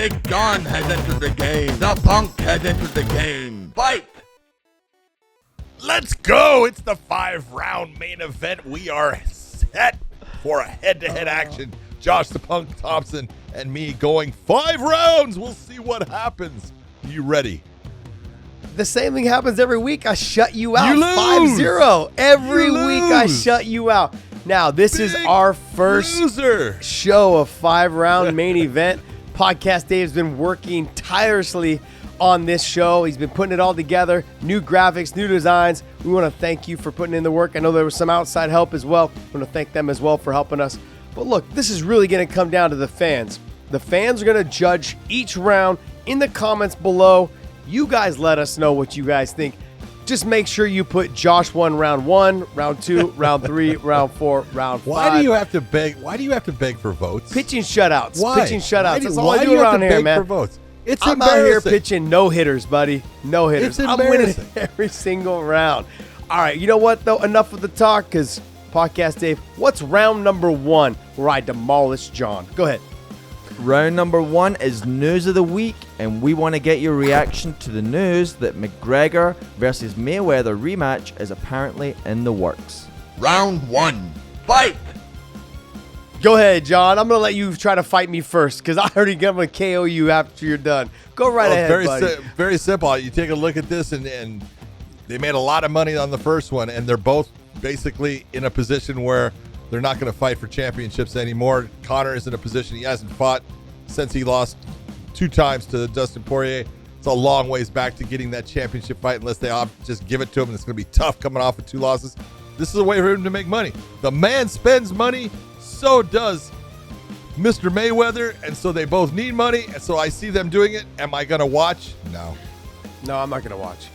Big John has entered the game. The Punk has entered the game. Fight! Let's go. It's the 5-round main event. We are set for a head-to-head action. Josh the Punk Thompson and me going 5 rounds. We'll see what happens. You ready? The same thing happens every week. I shut you out. You lose. 5-0. Every You week I lose. shut you out. Now, this is our first loser. show of 5-round main event. Podcast Dave's been working tirelessly on this show. He's been putting it all together. New graphics, new designs. We want to thank you for putting in the work. I know there was some outside help as well. I want to thank them as well for helping us. But look, this is really going to come down to the fans. The fans are going to judge each round in the comments below. You guys let us know what you guys think. Just make sure you put Josh won round 1, round 2, round 3, round 4, round 5. Why do you have to beg? Why do you have to beg for votes? Pitching shutouts. Why? Pitching shutouts. That's all why I do do you have around to here, beg man. for votes? It's I'm out here embarrassing. pitching no-hitters, buddy. No-hitters. It's I'm winning embarrassing. every single round. All right, you know what, though? Enough with the talk, because Podcast Dave, what's round number 1 where I demolish John? Go ahead. Round number 1 is news of the week, and we want to get your reaction to the news that McGregor versus Mayweather rematch is apparently in the works. Round 1. Fight! Go ahead, John. I'm going to let you try to fight me first, because I already going to KO you after you're done. Go right ahead, very buddy. very simple. You take a look at this, and they made a lot of money on the first one, and they're both basically in a position where they're not going to fight for championships anymore. Conor is in a position he hasn't fought since he lost 2 times to Dustin Poirier. It's a long ways back to getting that championship fight unless they just give it to him. And it's going to be tough coming off of 2 losses. This is a way for him to make money. The man spends money, so does Mr. Mayweather, and so they both need money, and so I see them doing it. Am I going to watch? No. No, I'm not going to watch.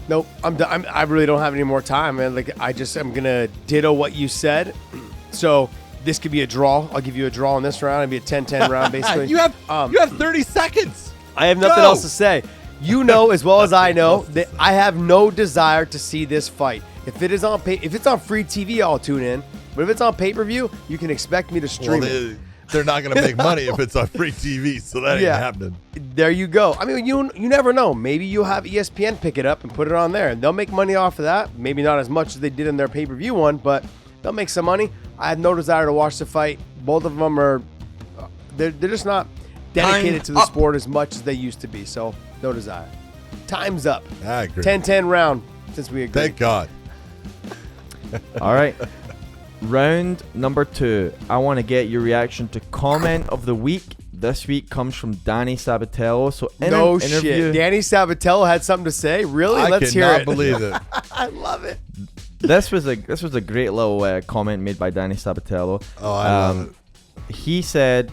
Nope, I'm done. I really don't have any more time, man. Like, I'm gonna ditto what you said. So this could be a draw. I'll give you a draw in this round. It'd be a 10-10 round, basically. you have 30 seconds. I have nothing else to say. You know as well as I know that I have no desire to see this fight. If it is on if it's on free TV, I'll tune in. But if it's on pay-per-view, you can expect me to stream it. They're not going to make money if it's on free TV, so that ain't happening. There you go. I mean, you never know. Maybe you'll have ESPN pick it up and put it on there, and they'll make money off of that. Maybe not as much as they did in their pay-per-view one, but they'll make some money. I have no desire to watch the fight. Both of them are they're just not dedicated to the sport as much as they used to be, so no desire. Time's up. I agree. 10-10 round, since we agree. Thank God. All right. Round number 2. I want to get your reaction to comment of the week. This week comes from Danny Sabatello. So in No an interview, shit. Danny Sabatello had something to say? Really? Let's hear it. I cannot believe it. I love it. This was a great little comment made by Danny Sabatello. Oh, I love it. He said,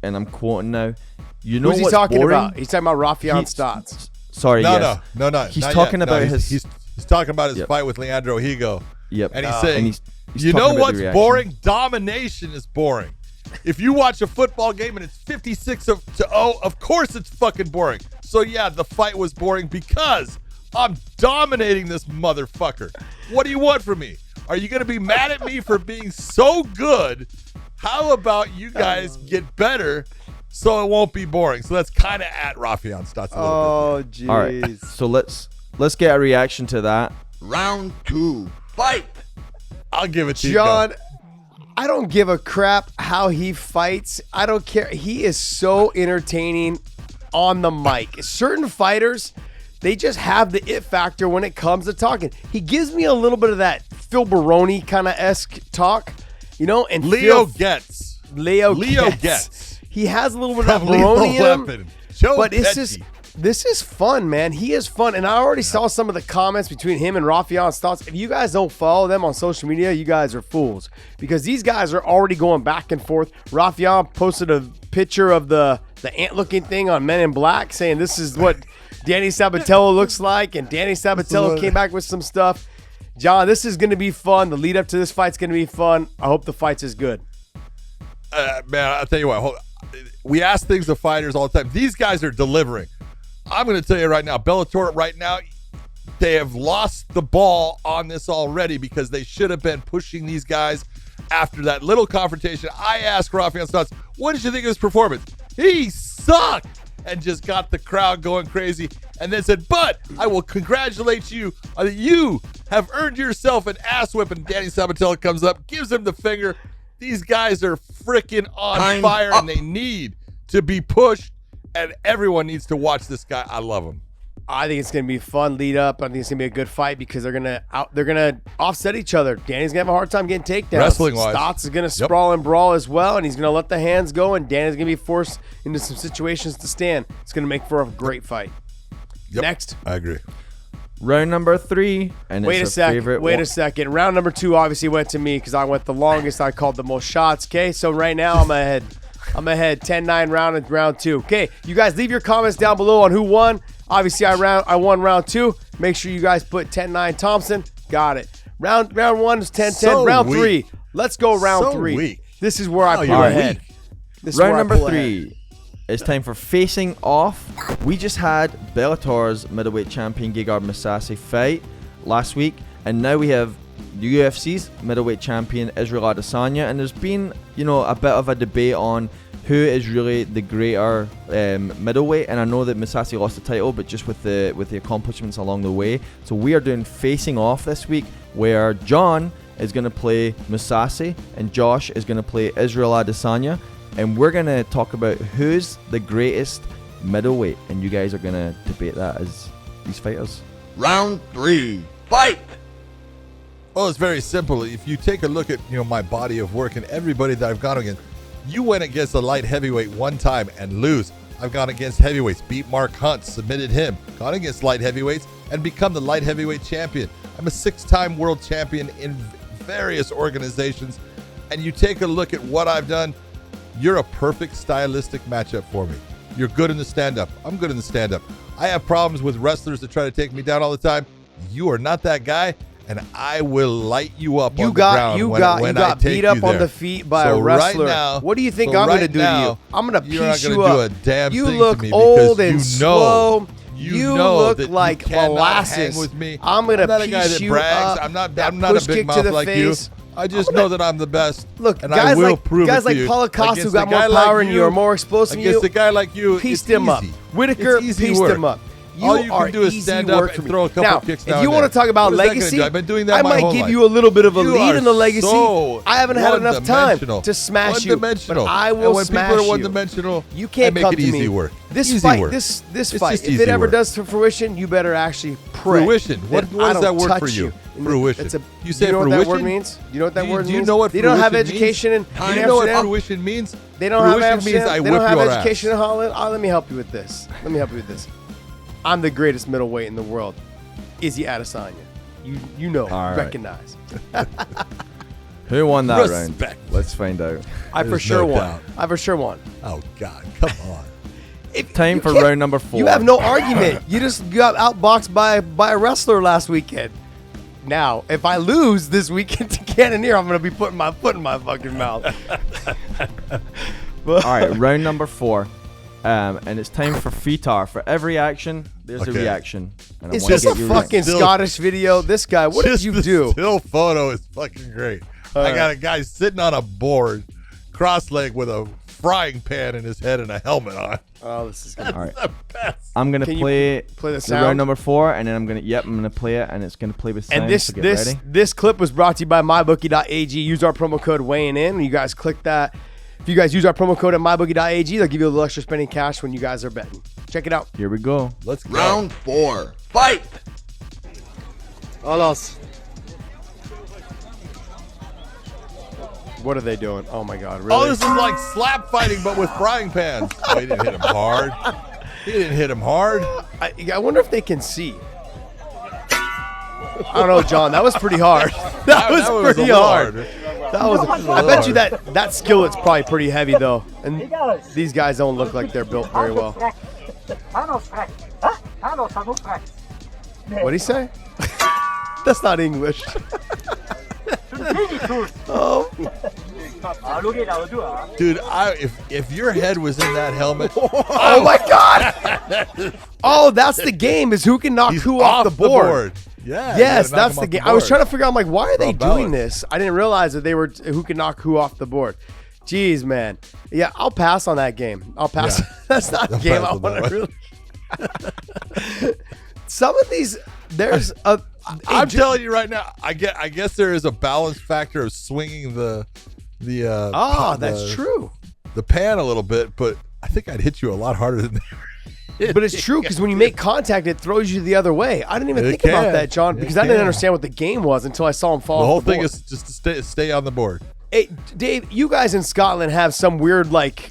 and I'm quoting now, you know Who's he what's talking boring? about? He's talking about Rafian Stotts. Sorry, yes. No. He's not talking yet. about No, he's talking about his Yep. fight with Leandro Higo. Yep. And he's saying, he's you talking know about the what's reaction. boring? Domination is boring. If you watch a football game and it's 56-0, of course it's fucking boring. So yeah, the fight was boring because I'm dominating this motherfucker. What do you want from me? Are you going to be mad at me for being so good? How about you guys get better so it won't be boring? So that's kind of at Rafian Stotts a little bit. Oh, jeez. All right. So let's get a reaction to that. Round 2. Fight! I'll give it to you. John, I don't give a crap how he fights. I don't care. He is so entertaining on the mic. Certain fighters, they just have the it factor when it comes to talking. He gives me a little bit of that Phil Baroni kind of esque talk, you know. And Leo Phil, Leo Leo gets. He has a little bit of that From Lethal Baroni in him. Weapon. Joe But it's Pesci. just, this is fun, man. He is fun. And I already saw some of the comments between him and Rafian Stotts. If you guys don't follow them on social media, you guys are fools. Because these guys are already going back and forth. Rafian posted a picture of the ant-looking thing on Men in Black saying this is what Danny Sabatello looks like. And Danny Sabatello came back with some stuff. John, this is going to be fun. The lead up to this fight's going to be fun. I hope the fight's as good. Man, I'll tell you what. We ask things of fighters all the time. These guys are delivering. I'm going to tell you right now, Bellator right now, they have lost the ball on this already because they should have been pushing these guys after that little confrontation. I asked Rafian Stotts, what did you think of his performance? He suck, and just got the crowd going crazy, and then said, but I will congratulate you. You have earned yourself an ass whip. And Danny Sabatello comes up, gives him the finger. These guys are freaking on Time fire, up. and they need to be pushed, and everyone needs to watch this guy. I love him. I think it's gonna be a fun lead up. I think it's gonna be a good fight because they're gonna offset each other. Danny's gonna have a hard time getting takedowns. Wrestling-wise. Stotts is gonna sprawl and brawl as well, and he's gonna let the hands go. And Danny's gonna be forced into some situations to stand. It's gonna make for a great fight. Yep, Next, I agree. Round number 3, and wait a it's our favorite. second. Wait a second. Round number 2 obviously went to me because I went the longest. I called the most shots. Okay, so right now I'm ahead. I'm ahead 10-9 round in round 2. Okay, you guys leave your comments down below on who won. Obviously, I won round 2. Make sure you guys put 10-9 Thompson. Got it. Round 1 is 10-10. So round weak. 3. Let's go round So 3. weak. This is where I pull you're ahead. weak. This is Round where I number pull ahead. 3. It's time for facing off. We just had Bellator's middleweight champion Gegard Mousasi fight last week, and now we have the UFC's middleweight champion Israel Adesanya, and there's been, a bit of a debate on who is really the greater middleweight, and I know that Mousasi lost the title, but just with the accomplishments along the way. So we are doing facing off this week, where John is going to play Mousasi and Josh is going to play Israel Adesanya, and we're going to talk about who's the greatest middleweight, and you guys are going to debate that as these fighters. Round 3. Fight! Well, it's very simple. If you take a look at my body of work and everybody that I've gone against, you went against a light heavyweight one time and lose. I've gone against heavyweights, beat Mark Hunt, submitted him, gone against light heavyweights, and become the light heavyweight champion. I'm a 6-time world champion in various organizations, and you take a look at what I've done, you're a perfect stylistic matchup for me. You're good in the stand-up. I'm good in the stand-up. I have problems with wrestlers that try to take me down all the time. You are not that guy, and I will light you up on the ground you when got I take beat up you on there. the feet by So a wrestler. Right now, what do you think so I'm going to right do to you? now, I'm going to you're not piece gonna you do up. a damn You thing look to me old because and slow. You know look that you like cannot molasses. hang with me. I'm going to not a guy piece that you brags. up. I'm not That a push big kick mouth to the like face. you. I just know that I'm the best. Look, and guys I will like prove guys it to like you. Paulo Costa who Against got a more guy like power than you, are more explosive than Against you. a guy like you, Pieced it's him up. easy. Whitaker It's easy pieced work. him up. All you are can do is easy stand work up for and me. throw a couple now, kicks if down you want to there. talk about What is that gonna legacy, do? I've been doing that I my might whole give life. you a little bit of a You lead are in the legacy. so I haven't had enough time one-dimensional. to smash you, but One-dimensional. I will And when smash people are you. one-dimensional, You can't I come make it to easy me. work. This Easy fight, work. this It's fight, just if easy it ever work. does to fruition, you better actually pray. Fruition. that What I does don't that word touch for you? And Fruition. It's a, You say you know what that word fruition? means? You know what that word means? Do you know what They don't have fruition education in Do you know what Amsterdam. fruition means? They don't have Fruition Amsterdam. means I They whip don't have your education ass. in Holland. Let me help you with this. I'm the greatest middleweight in the world. Izzy Adesanya. You know, All right. recognize. Who won that Respect. round? Let's find out. I for There's sure no won. doubt. I for sure won. Oh God, come on. Time You for can't- round number 4. You have no argument. You just got outboxed by a wrestler last weekend. Now, if I lose this weekend to Cannoneer, I'm gonna be putting my foot in my fucking mouth. All right, round number 4. And it's time for FITAR. For every action, there's a Okay. reaction. And I It's wanna just get a your fucking Still- Scottish video. This guy, what did Just you the do? Still photo is fucking great. I got a guy sitting on a board, cross-legged with a frying pan in his head and a helmet on. Oh, this is good. All right. The best. I'm gonna Can you play play the the sound? round number 4, and then I'm gonna play it, and it's gonna play with sound. And this so get ready. this clip was brought to you by mybookie.ag. Use our promo code weighing in. You guys click that. If you guys use our promo code at mybookie.ag, they'll give you a little extra spending cash when you guys are betting. Check it out. Here we go. Let's go. Round 4. Fight! What are they doing? Oh my God! Oh, Really? this is like slap fighting, but with frying pans. Oh, he didn't hit him hard. He didn't hit him hard. I wonder if they can see. I don't know, John. That was pretty hard. That was a pretty little hard. That was. I bet you that skillet's probably pretty heavy though, and these guys don't look like they're built very well. What'd he say? That's not English. Oh, Dude, if your head was in that helmet, oh my God! Oh, that's the game. Is who can knock he's who off the board? Yeah. Yes, that's the game. I was trying to figure out, I'm like, why are they Rob doing Ballas. this? I didn't realize that they were who can knock who off the board. Jeez, man. Yeah, I'll pass on that game. I'll pass. Yeah. That's not a I'll game pass I on want that to really. Some of these, there's a. I'm telling you right now, I guess there is a balance factor of swinging the that's true. the pan a little bit, but I think I'd hit you a lot harder than that. But it's true because when you make contact, it throws you the other way. I didn't even think about can. that, John, It because I didn't can. understand what the game was until I saw him fall. The whole off the thing board. is just to stay on the board. Hey, Dave, you guys in Scotland have some weird like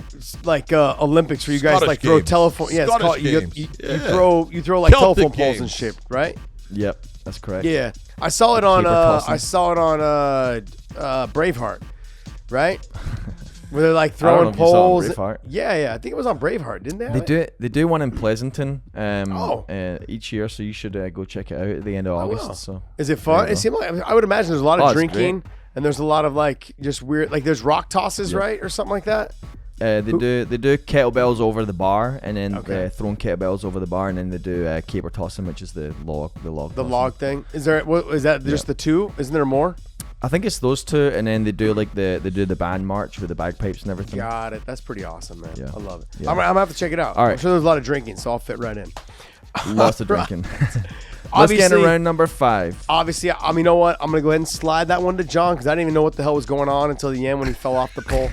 Olympics where you guys Scottish like throw games. telephone. Yeah, it's Scottish called, you games. throw like Celtic telephone poles and games. shit, right? Yep, that's correct. Yeah, I saw it on Keeper tossing. Braveheart, right? Where they're like I don't know throwing if you saw it on poles. Braveheart. Yeah, I think it was on Braveheart, didn't they? have They it? do it. They do one in Pleasanton Oh. each year, so you should go check it out at the end of August. will. So Is it fun? There you It seemed like I would imagine there's a lot Oh, of it's drinking great. and there's a lot of like just weird like there's rock tosses, Yep. right, or something like that. they do kettlebells over the bar, and then Okay. throwing kettlebells over the bar, and then they do caper tossing, which is the log. The tossing. log thing. Is there? What is that? Just the two? Isn't there more? I think it's those two, and then they do like the band march with the bagpipes and everything. Got it. That's pretty awesome, man. Yeah. I love it. Yeah. I'm gonna have to check it out. All right. I'm sure there's a lot of drinking, so I'll fit right in. Lots of drinking. Let's get Obviously- into round number 5. Obviously, you know what? I'm gonna go ahead and slide that one to John because I didn't even know what the hell was going on until the end when he fell off the pole.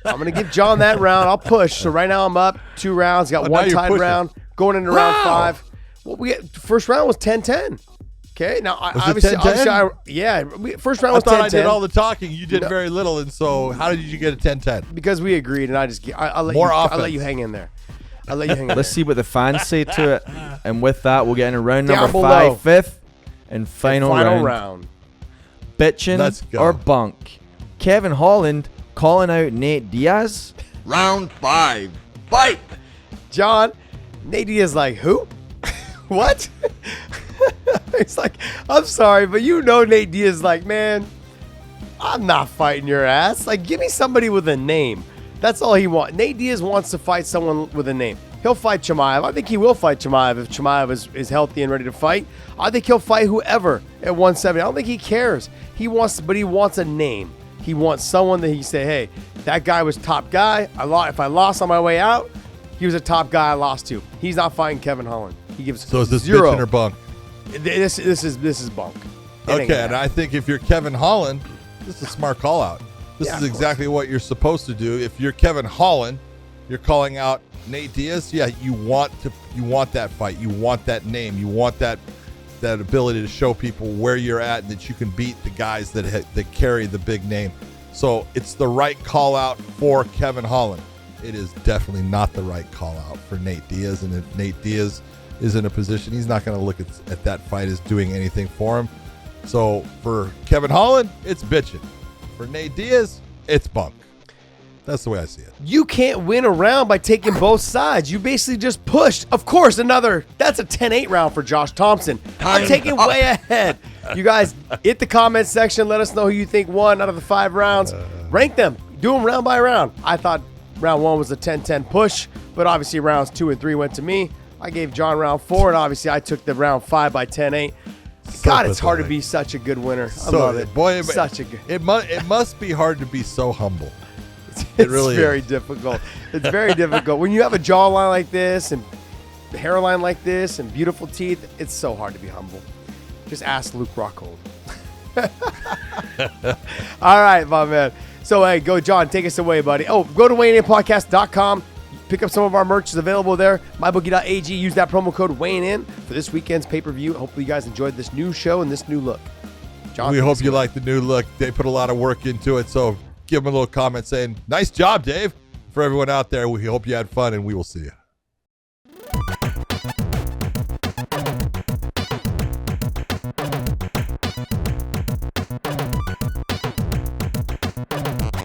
I'm gonna give John that round. I'll push. So right now I'm up 2 rounds. Got Oh, now one you're tied pushing. round going into round Wow. 5. Well, first round was 10-10. Okay, now Was it obviously, 10-10? first round I was thought 10-10. I did all the talking. You did No. very little, and so how did you get a 10-10? because we agreed, and I'll let More you. I'll offense. let you hang in there. I'll let you hang in Let's there. see what the fans say to it, and with that, we'll get into round Down number below. 5, 5th, and final round. round. Bitchin' Let's go. or bunk. Kevin Holland calling out Nate Diaz. Round 5. Fight! John, Nate Diaz like, who? What? It's like, I'm sorry, but you know Nate Diaz is like, man, I'm not fighting your ass. Like, give me somebody with a name. That's all he wants. Nate Diaz wants to fight someone with a name. He'll fight Chimaev. I think he will fight Chimaev if Chimaev is healthy and ready to fight. I think he'll fight whoever at 170. I don't think he cares. He wants a name. He wants someone that he say, hey, that guy was top guy. If I lost on my way out, he was a top guy I lost to. He's not fighting Kevin Holland. He gives So is this zero. bitchin' or bunk? This is bunk. It ain't Okay, gonna and happen. I think if you're Kevin Holland, this is a smart call out. This Yeah, is of course. exactly what you're supposed to do. If you're Kevin Holland, you're calling out Nate Diaz. Yeah, you want that fight. You want that name. You want that ability to show people where you're at and that you can beat the guys that carry the big name. So it's the right call out for Kevin Holland. It is definitely not the right call out for Nate Diaz. And if Nate Diaz is in a position, he's not going to look at that fight as doing anything for him. So for Kevin Holland, it's bitching. For Nate Diaz, it's bunk. That's the way I see it. You can't win a round by taking both sides. You basically just pushed. Of course, that's a 10-8 round for Josh Thompson. I'm Time taking up. way ahead. You guys, hit the comment section. Let us know who you think won out of the 5 rounds. Rank them. Do them round by round. I thought round 1 was a 10-10 push, but obviously rounds 2 and 3 went to me. I gave John round 4, and obviously I took the round 5 by 10-8. God, it's hard to be such a good winner. I love it. Boy, such a good. It must be hard to be so humble. It's really very is. difficult. It's very difficult. When you have a jawline like this and hairline like this and beautiful teeth, it's so hard to be humble. Just ask Luke Rockhold. All right, my man. So, hey, go, John. Take us away, buddy. Oh, go to WeighingInPodcast.com. Pick up some of our merch. It's available there. MyBookie.ag. Use that promo code WeighingIn for this weekend's pay-per-view. Hopefully, you guys enjoyed this new show and this new look. John, We take hope us you away. like the new look. They put a lot of work into it, so give them a little comment saying, nice job, Dave. For everyone out there, we hope you had fun, and we will see you.